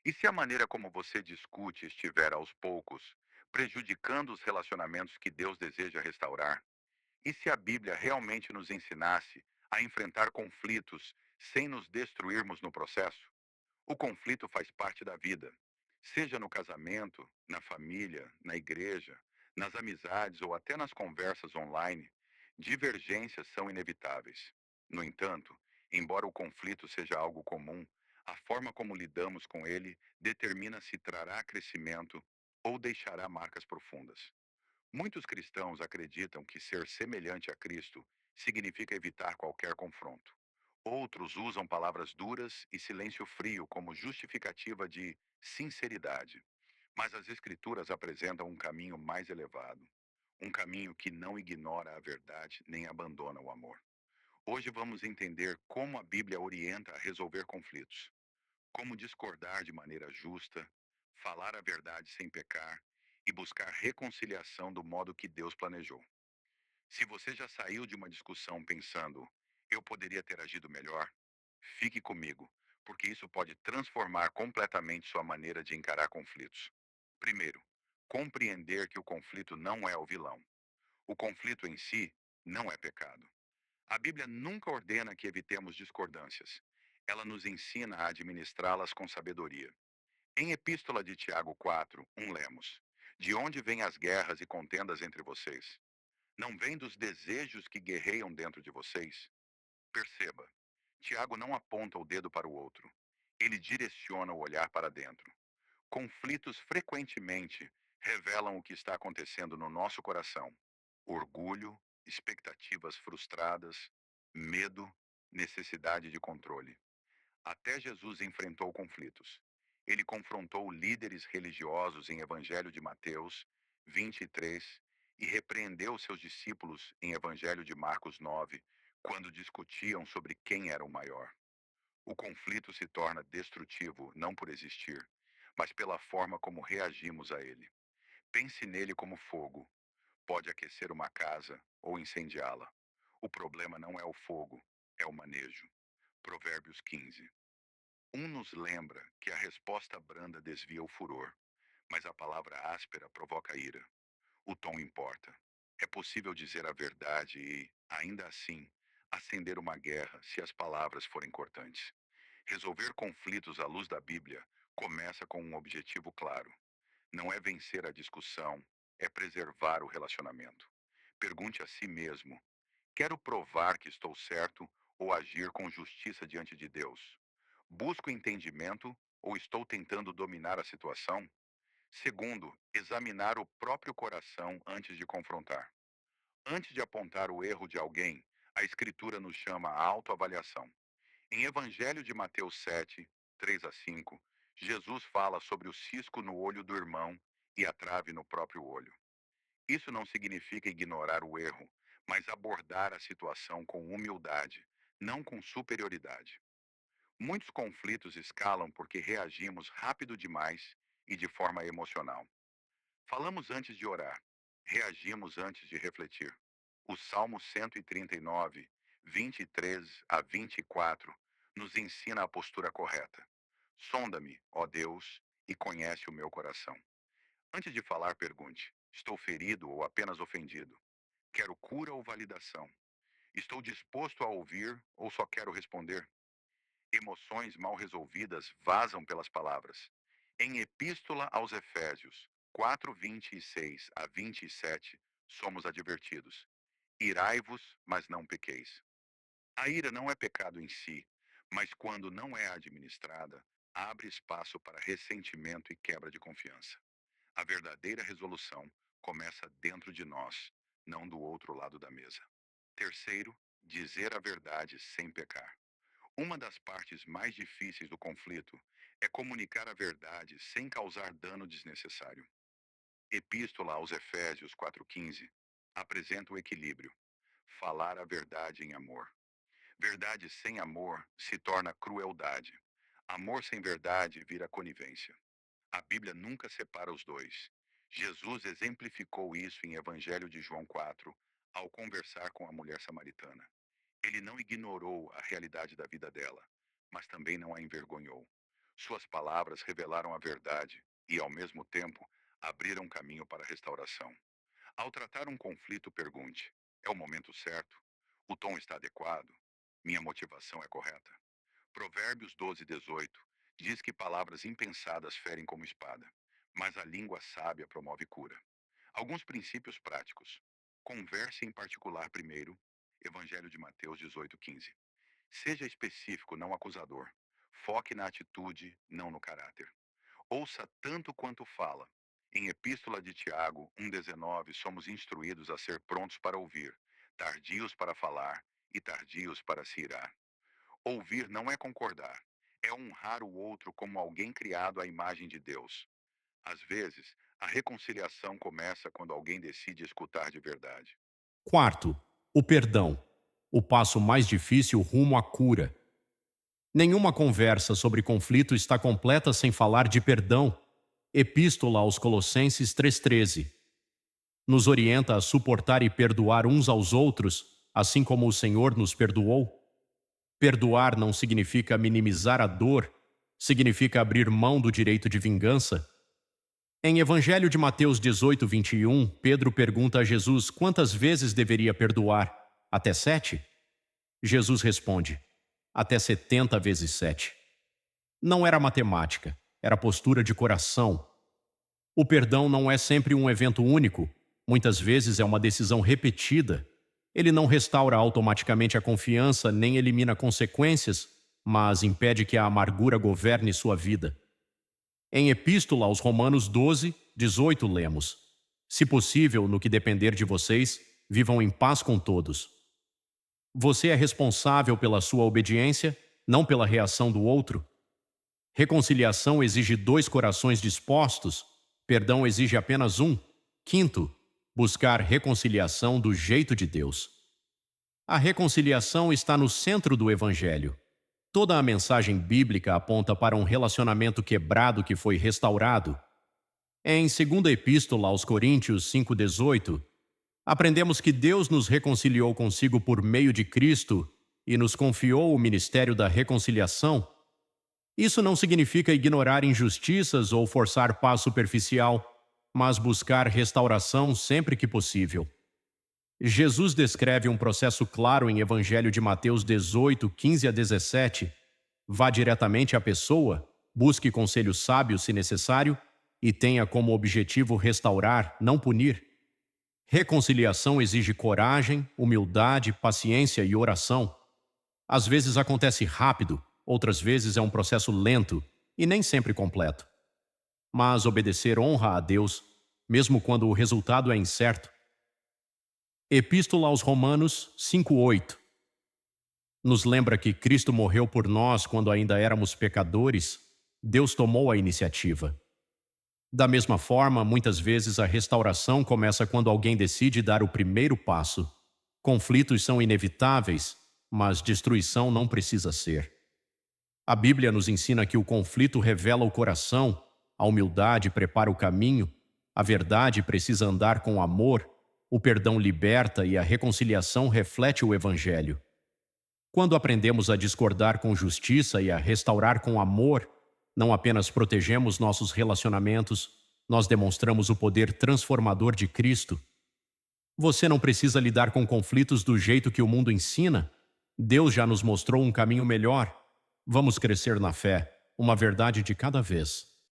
E se a maneira como você discute estiver aos poucos prejudicando os relacionamentos que Deus deseja restaurar? E se a Bíblia realmente nos ensinasse a enfrentar conflitos sem nos destruirmos no processo? O conflito faz parte da vida, seja no casamento, na família, na igreja, nas amizades ou até nas conversas online. Divergências são inevitáveis. No entanto, embora o conflito seja algo comum, a forma como lidamos com ele determina se trará crescimento ou deixará marcas profundas. Muitos cristãos acreditam que ser semelhante a Cristo significa evitar qualquer confronto. Outros usam palavras duras e silêncio frio como justificativa de sinceridade. Mas as Escrituras apresentam um caminho mais elevado, um caminho que não ignora a verdade nem abandona o amor. Hoje vamos entender como a Bíblia orienta a resolver conflitos, como discordar de maneira justa, falar a verdade sem pecar e buscar reconciliação do modo que Deus planejou. Se você já saiu de uma discussão pensando, eu poderia ter agido melhor, fique comigo, porque isso pode transformar completamente sua maneira de encarar conflitos. Primeiro, compreender que o conflito não é o vilão. O conflito em si não é pecado. A Bíblia nunca ordena que evitemos discordâncias. Ela nos ensina a administrá-las com sabedoria. Em Epístola de Tiago 4, lemos: De onde vêm as guerras e contendas entre vocês? Não vem dos desejos que guerreiam dentro de vocês? Perceba, Tiago não aponta o dedo para o outro. Ele direciona o olhar para dentro. Conflitos frequentemente revelam o que está acontecendo no nosso coração: orgulho, expectativas frustradas, medo, necessidade de controle. Até Jesus enfrentou conflitos. Ele confrontou líderes religiosos em Evangelho de Mateus 23 e repreendeu seus discípulos em Evangelho de Marcos 9, quando discutiam sobre quem era o maior. O conflito se torna destrutivo não por existir, mas pela forma como reagimos a ele. Pense nele como fogo. Pode aquecer uma casa ou incendiá-la. O problema não é o fogo, é o manejo. Provérbios 15. Nos lembra que a resposta branda desvia o furor, mas a palavra áspera provoca ira. O tom importa. É possível dizer a verdade e, ainda assim, acender uma guerra se as palavras forem cortantes. Resolver conflitos à luz da Bíblia começa com um objetivo claro. Não é vencer a discussão, é preservar o relacionamento. Pergunte a si mesmo: quero provar que estou certo ou agir com justiça diante de Deus? Busco entendimento ou estou tentando dominar a situação? Segundo, examinar o próprio coração antes de confrontar. Antes de apontar o erro de alguém, a Escritura nos chama a autoavaliação. Em Evangelho de Mateus 7, 3 a 5, Jesus fala sobre o cisco no olho do irmão e a trave no próprio olho. Isso não significa ignorar o erro, mas abordar a situação com humildade, não com superioridade. Muitos conflitos escalam porque reagimos rápido demais e de forma emocional. Falamos antes de orar, reagimos antes de refletir. O Salmo 139, 23 a 24, nos ensina a postura correta. Sonda-me, ó Deus, e conhece o meu coração. Antes de falar, pergunte: estou ferido ou apenas ofendido? Quero cura ou validação? Estou disposto a ouvir ou só quero responder? Emoções mal resolvidas vazam pelas palavras. Em Epístola aos Efésios 4:26 a 27, somos advertidos: irai-vos, mas não pequeis. A ira não é pecado em si, mas quando não é administrada, abre espaço para ressentimento e quebra de confiança. A verdadeira resolução começa dentro de nós, não do outro lado da mesa. Terceiro, dizer a verdade sem pecar. Uma das partes mais difíceis do conflito é comunicar a verdade sem causar dano desnecessário. Epístola aos Efésios 4:15 apresenta o equilíbrio: falar a verdade em amor. Verdade sem amor se torna crueldade. Amor sem verdade vira conivência. A Bíblia nunca separa os dois. Jesus exemplificou isso em Evangelho de João 4, ao conversar com a mulher samaritana. Ele não ignorou a realidade da vida dela, mas também não a envergonhou. Suas palavras revelaram a verdade e, ao mesmo tempo, abriram caminho para a restauração. Ao tratar um conflito, pergunte: é o momento certo? O tom está adequado? Minha motivação é correta? Provérbios 12:18 diz que palavras impensadas ferem como espada, mas a língua sábia promove cura. Alguns princípios práticos. Converse em particular primeiro. Evangelho de Mateus 18:15. Seja específico, não acusador. Foque na atitude, não no caráter. Ouça tanto quanto fala. Em Epístola de Tiago 1,19, somos instruídos a ser prontos para ouvir, tardios para falar e tardios para se irar. Ouvir não é concordar, é honrar o outro como alguém criado à imagem de Deus. Às vezes, a reconciliação começa quando alguém decide escutar de verdade. Quarto, o perdão. O passo mais difícil rumo à cura. Nenhuma conversa sobre conflito está completa sem falar de perdão. Epístola aos Colossenses 3,13. Nos orienta a suportar e perdoar uns aos outros, assim como o Senhor nos perdoou. Perdoar não significa minimizar a dor, significa abrir mão do direito de vingança. Em Evangelho de Mateus 18:21, Pedro pergunta a Jesus quantas vezes deveria perdoar. Até 7? Jesus responde: até 70 vezes 7. Não era matemática, era postura de coração. O perdão não é sempre um evento único, muitas vezes é uma decisão repetida. Ele não restaura automaticamente a confiança nem elimina consequências, mas impede que a amargura governe sua vida. Em Epístola aos Romanos 12:18 lemos: se possível, no que depender de vocês, vivam em paz com todos. Você é responsável pela sua obediência, não pela reação do outro. Reconciliação exige dois corações dispostos, perdão exige apenas um. Quinto, buscar reconciliação do jeito de Deus. A reconciliação está no centro do Evangelho. Toda a mensagem bíblica aponta para um relacionamento quebrado que foi restaurado. Em 2ª Epístola aos Coríntios 5:18, aprendemos que Deus nos reconciliou consigo por meio de Cristo e nos confiou o ministério da reconciliação. Isso não significa ignorar injustiças ou forçar paz superficial, mas buscar restauração sempre que possível. Jesus descreve um processo claro em Evangelho de Mateus 18:15-17. Vá diretamente à pessoa, busque conselho sábio se necessário e tenha como objetivo restaurar, não punir. Reconciliação exige coragem, humildade, paciência e oração. Às vezes acontece rápido, outras vezes é um processo lento e nem sempre completo. Mas obedecer honra a Deus, mesmo quando o resultado é incerto. Epístola aos Romanos 5:8. Nos lembra que Cristo morreu por nós quando ainda éramos pecadores. Deus tomou a iniciativa. Da mesma forma, muitas vezes a restauração começa quando alguém decide dar o primeiro passo. Conflitos são inevitáveis, mas destruição não precisa ser. A Bíblia nos ensina que o conflito revela o coração, a humildade prepara o caminho, a verdade precisa andar com amor, o perdão liberta e a reconciliação reflete o Evangelho. Quando aprendemos a discordar com justiça e a restaurar com amor, não apenas protegemos nossos relacionamentos, nós demonstramos o poder transformador de Cristo. Você não precisa lidar com conflitos do jeito que o mundo ensina. Deus já nos mostrou um caminho melhor. Vamos crescer na fé, uma verdade de cada vez.